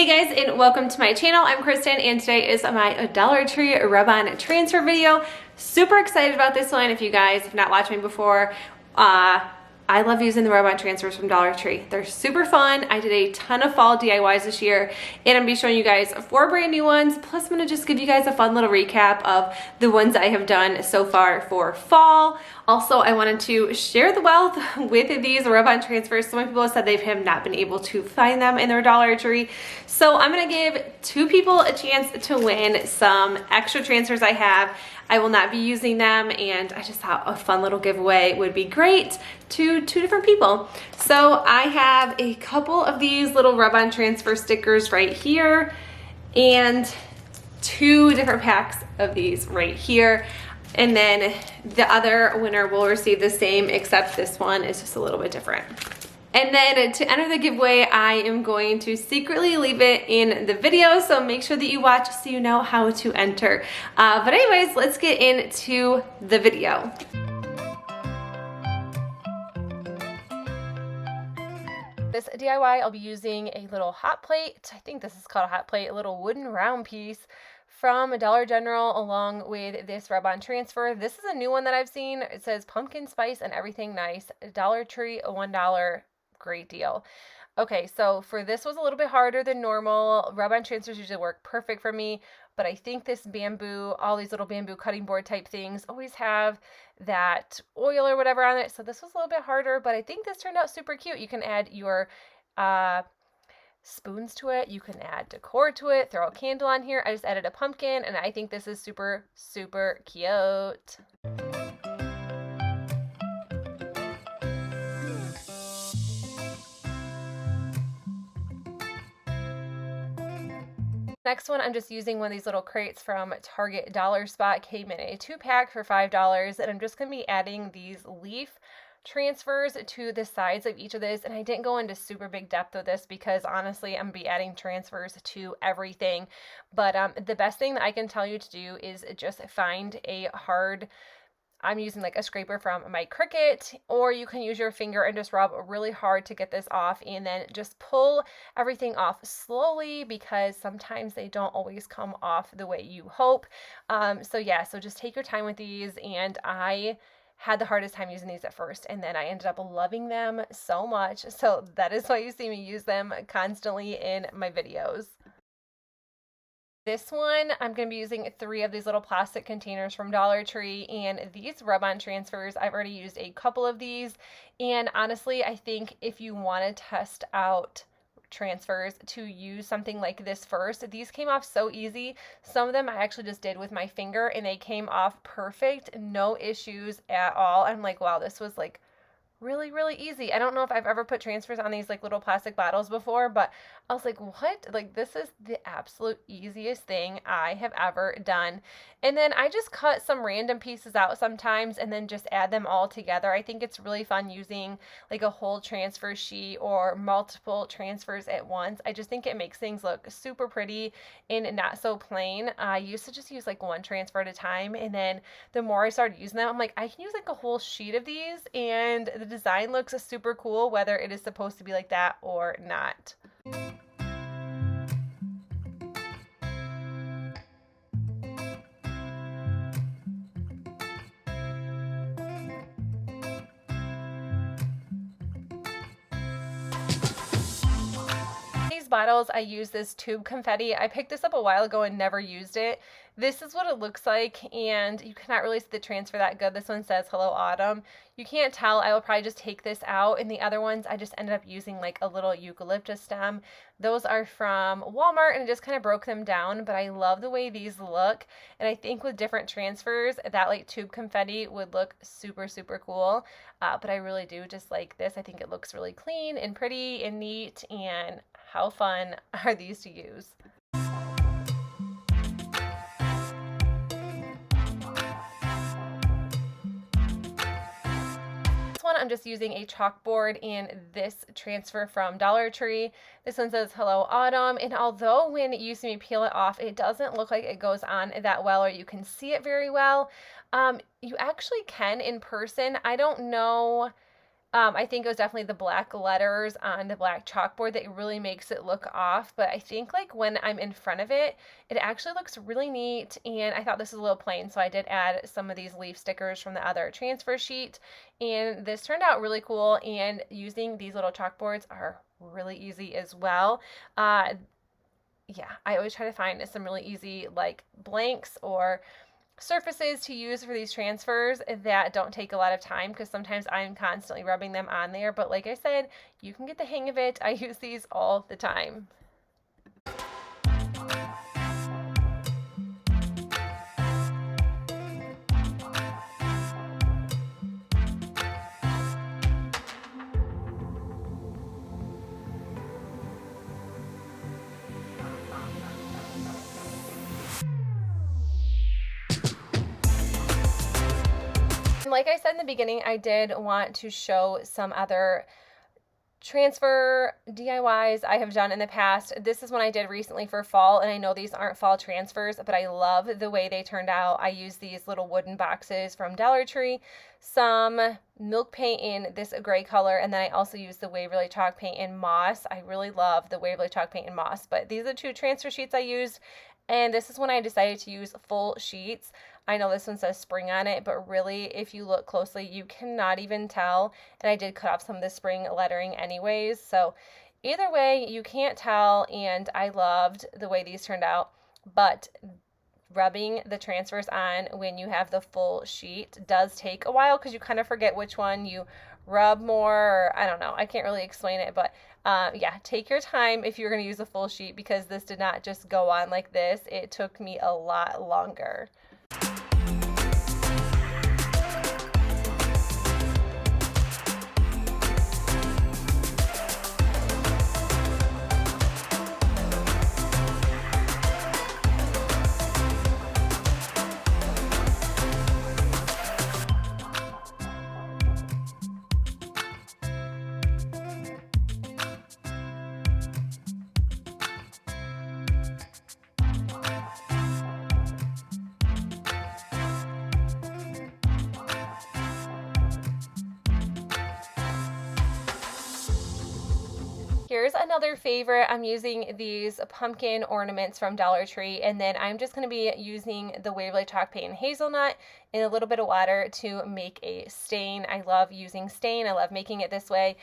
Hey guys, and welcome to my channel. I'm Kristen, and today is my Dollar Tree rub-on transfer video. Super excited about this one. If you guys have not watched me before, I love using the rub-on transfers from Dollar Tree. They're super fun. I did a ton of fall DIYs this year, and I'm gonna be showing you guys 4 brand new ones. Plus, I'm gonna just give you guys a fun little recap of the ones I have done so far for fall. Also, I wanted to share the wealth with these rub-on transfers. So many people have said they have not been able to find them in their Dollar Tree. So I'm gonna give 2 people a chance to win some extra transfers I have. I will not be using them, and I just thought a fun little giveaway would be great to 2 different people. So I have a couple of these little rub-on transfer stickers right here and 2 different packs of these right here. And then the other winner will receive the same, except this one is just a little bit different. And then to enter the giveaway, I am going to secretly leave it in the video, so make sure that you watch so you know how to enter. But anyways, let's get into the video. This DIY, I'll be using a little hot plate. I think this is called a hot plate, a little wooden round piece from Dollar General, along with this rub-on transfer. This is a new one that I've seen. It says pumpkin spice and everything nice. Dollar Tree, $1. Great deal. Okay, so for this was a little bit harder than normal. Rub-on transfers usually work perfect for me, but I think this bamboo, all these little bamboo cutting board type things always have that oil or whatever on it. So this was a little bit harder, but I think this turned out super cute. You can add your spoons to it. You can add decor to it, throw a candle on here. I just added a pumpkin, and I think this is super, super cute. Next one, I'm just using one of these little crates from Target Dollar Spot. Came in a 2-pack for $5, and I'm just going to be adding these leaf transfers to the sides of each of this. And I didn't go into super big depth with this because honestly, I'm going to be adding transfers to everything. But the best thing that I can tell you to do is just find a hard, I'm using like a scraper from my Cricut, or you can use your finger and just rub really hard to get this off, and then just pull everything off slowly because sometimes they don't always come off the way you hope. So just take your time with these, and I had the hardest time using these at first, and then I ended up loving them so much. So that is why you see me use them constantly in my videos. This one, I'm going to be using 3 of these little plastic containers from Dollar Tree, and these rub-on transfers, I've already used a couple of these, and honestly, I think if you want to test out transfers, to use something like this first. These came off so easy. Some of them I actually just did with my finger, and they came off perfect, no issues at all. I'm like, wow, this was like really, really easy. I don't know if I've ever put transfers on these like little plastic bottles before, but I was like, what? Like, this is the absolute easiest thing I have ever done. And then I just cut some random pieces out sometimes and then just add them all together. I think it's really fun using like a whole transfer sheet or multiple transfers at once. I just think it makes things look super pretty and not so plain. I used to just use like 1 transfer at a time, and then the more I started using them, I'm like, I can use like a whole sheet of these, and the design looks super cool, whether it is supposed to be like that or not. Bottles, I use this tube confetti. I picked this up a while ago and never used it. This is what it looks like, and you cannot really see the transfer that good. This one says Hello Autumn. You can't tell. I will probably just take this out, and the other ones I just ended up using like a little eucalyptus stem. Those are from Walmart, and I just kind of broke them down, but I love the way these look, and I think with different transfers that like tube confetti would look super, super cool. But I really do just like this. I think it looks really clean and pretty and neat, and how fun are these to use? One, I'm just using a chalkboard and this transfer from Dollar Tree. This one says Hello Autumn, and although when you see me peel it off, it doesn't look like it goes on that well, or you can see it very well. You actually can in person. I don't know I think it was definitely the black letters on the black chalkboard that really makes it look off. But I think like when I'm in front of it, it actually looks really neat. And I thought this was a little plain, so I did add some of these leaf stickers from the other transfer sheet. And this turned out really cool. And using these little chalkboards are really easy as well. Yeah, I always try to find some really easy like blanks or surfaces to use for these transfers that don't take a lot of time, because sometimes I'm constantly rubbing them on there. But like I said, you can get the hang of it. I use these all the time. Like I said in the beginning, I did want to show some other transfer DIYs I have done in the past. This is one I did recently for fall, and I know these aren't fall transfers, but I love the way they turned out. I used these little wooden boxes from Dollar Tree, some milk paint in this gray color, and then I also used the Waverly chalk paint in moss. I really love the Waverly chalk paint in moss, but these are the two transfer sheets I used, and this is when I decided to use full sheets. I know this one says spring on it, but really, if you look closely, you cannot even tell. And I did cut off some of the spring lettering anyways. So either way, you can't tell, and I loved the way these turned out. But rubbing the transfers on when you have the full sheet does take a while, because you kind of forget which one you rub more, or I don't know. I can't really explain it, but yeah, take your time if you're going to use a full sheet, because this did not just go on like this. It took me a lot longer. Here's another favorite. I'm using these pumpkin ornaments from Dollar Tree, and then I'm just going to be using the Waverly chalk paint and hazelnut in a little bit of water to make a stain. I love using stain. I love making it this way.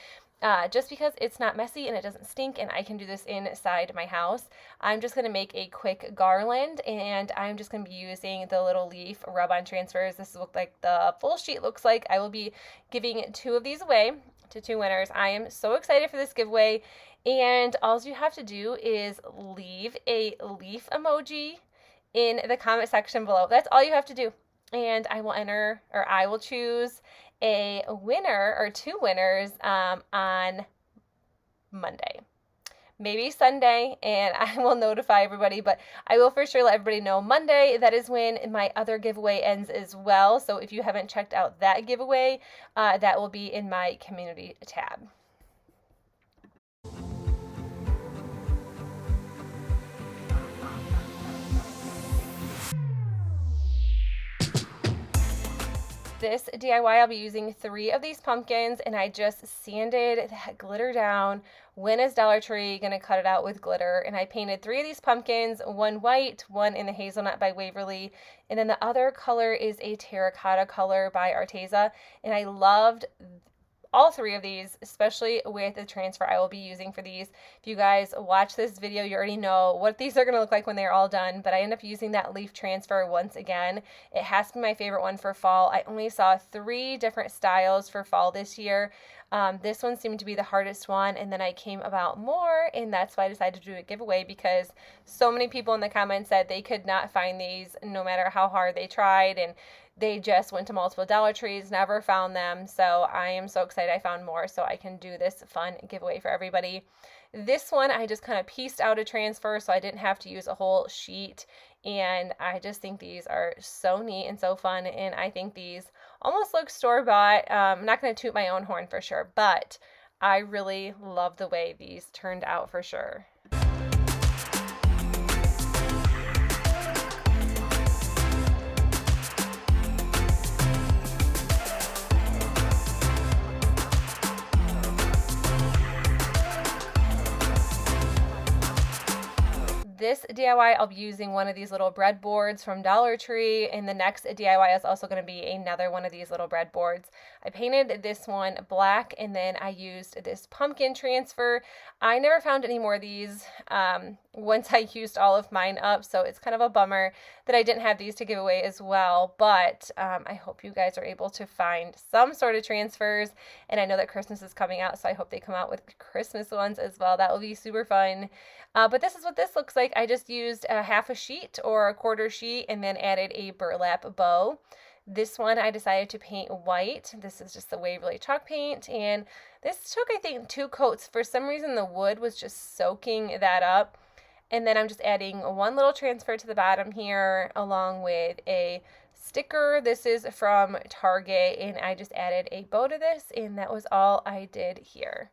Just because it's not messy and it doesn't stink, and I can do this inside my house. I'm just going to make a quick garland, and I'm just going to be using the little leaf rub-on transfers. This is what like the full sheet looks like. I will be giving 2 of these away to 2 winners. I am so excited for this giveaway, and all you have to do is leave a leaf emoji in the comment section below. That's all you have to do, and I will enter, or I will choose a winner or 2 winners on Monday, maybe Sunday, and I will notify everybody, but I will for sure let everybody know Monday. That is when my other giveaway ends as well. So if you haven't checked out that giveaway, that will be in my community tab. This DIY, I'll be using 3 of these pumpkins, and I just sanded that glitter down. Quinns Dollar Tree, gonna cut it out with glitter, and I painted 3 of these pumpkins, 1 white, 1 in the hazelnut by Waverly, and then the other color is a terracotta color by Arteza, and I loved all 3 of these, especially with the transfer I will be using for these. If you guys watch this video, you already know what these are going to look like when they're all done, but I end up using that leaf transfer once again. It has to be my favorite one for fall. I only saw 3 different styles for fall this year. This one seemed to be the hardest one, and then I came about more, and that's why I decided to do a giveaway, because so many people in the comments said they could not find these no matter how hard they tried, and they just went to multiple Dollar Trees, never found them. So I am so excited I found more so I can do this fun giveaway for everybody. This one I just kind of pieced out a transfer so I didn't have to use a whole sheet, and I just think these are so neat and so fun, and I think these almost look store-bought. I'm not going to toot my own horn for sure, but I really love the way these turned out for sure. this DIY, I'll be using one of these little breadboards from Dollar Tree, and the next DIY is also going to be another one of these little breadboards. I painted this one black, and then I used this pumpkin transfer. I never found any more of these once I used all of mine up, so it's kind of a bummer that I didn't have these to give away as well, but I hope you guys are able to find some sort of transfers, and I know that Christmas is coming out, so I hope they come out with Christmas ones as well. That will be super fun. But this is what this looks like. I just used a half a sheet or a quarter sheet and then added a burlap bow. This one I decided to paint white. This is just the Waverly chalk paint, and this took, I think, 2 coats. For some reason the wood was just soaking that up. And then I'm just adding one little transfer to the bottom here along with a sticker. This is from Target, and I just added a bow to this, and that was all I did here.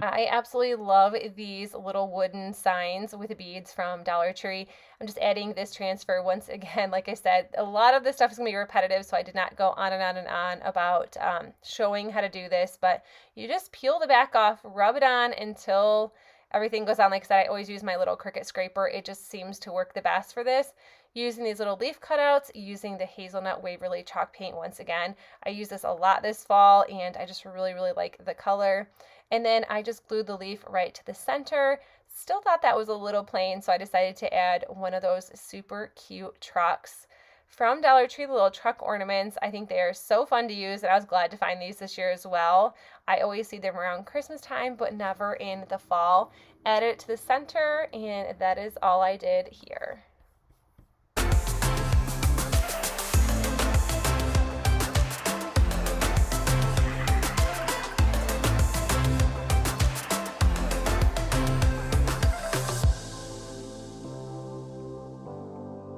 I absolutely love these little wooden signs with beads from Dollar Tree. I'm just adding this transfer once again. Like I said, a lot of this stuff is going to be repetitive, so I did not go on and on and on about showing how to do this, but you just peel the back off, rub it on until everything goes on. Like I said, I always use my little Cricut scraper. It just seems to work the best for this. Using these little leaf cutouts, using the Hazelnut Waverly chalk paint once again. I use this a lot this fall, and I just really, really like the color. And then I just glued the leaf right to the center. Still thought that was a little plain, so I decided to add one of those super cute trucks from Dollar Tree, the little truck ornaments. I think they are so fun to use, and I was glad to find these this year as well. I always see them around Christmas time, but never in the fall. Add it to the center, and that is all I did here.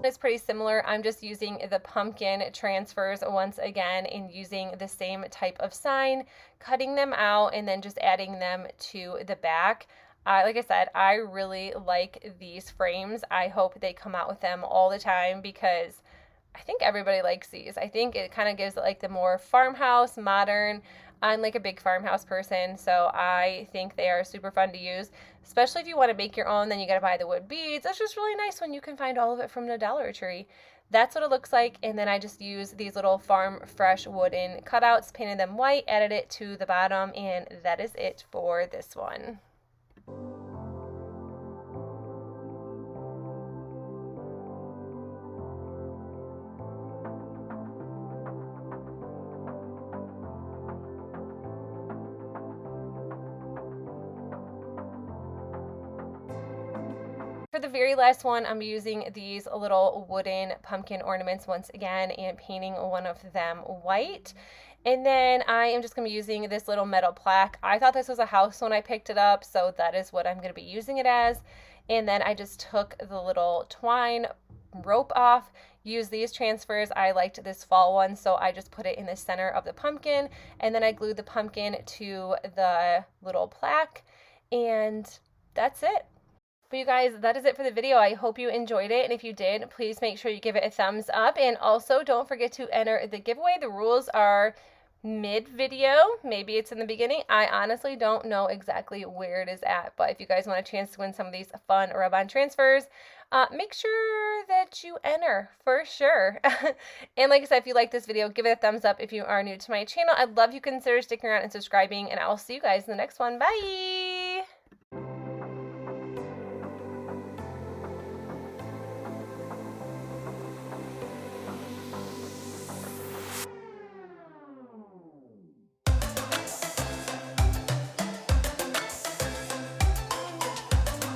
It's pretty similar. I'm just using the pumpkin transfers once again and using the same type of sign, cutting them out and then just adding them to the back. Like I said, I really like these frames. I hope they come out with them all the time because I think everybody likes these. I think it kind of gives it like the more farmhouse, modern. I'm like a big farmhouse person, so I think they are super fun to use, especially if you want to make your own. Then you got to buy the wood beads. It's just really nice when you can find all of it from the Dollar Tree. That's what it looks like, and then I just use these little farm fresh wooden cutouts, painted them white, added it to the bottom, and that is it for this one. For the very last one, I'm using these little wooden pumpkin ornaments once again and painting one of them white. And then I am just going to be using this little metal plaque. I thought this was a house when I picked it up, so that is what I'm going to be using it as. And then I just took the little twine rope off, used these transfers. I liked this fall one, so I just put it in the center of the pumpkin, and then I glued the pumpkin to the little plaque, and that's it. But you guys, that is it for the video. I hope you enjoyed it, and if you did, please make sure you give it a thumbs up, and also don't forget to enter the giveaway. The rules are mid-video. Maybe it's in the beginning. I honestly don't know exactly where it is at, but if you guys want a chance to win some of these fun rub-on transfers, make sure that you enter for sure. And like I said, if you like this video, give it a thumbs up. If you are new to my channel, I'd love you to consider sticking around and subscribing, and I'll see you guys in the next one. Bye!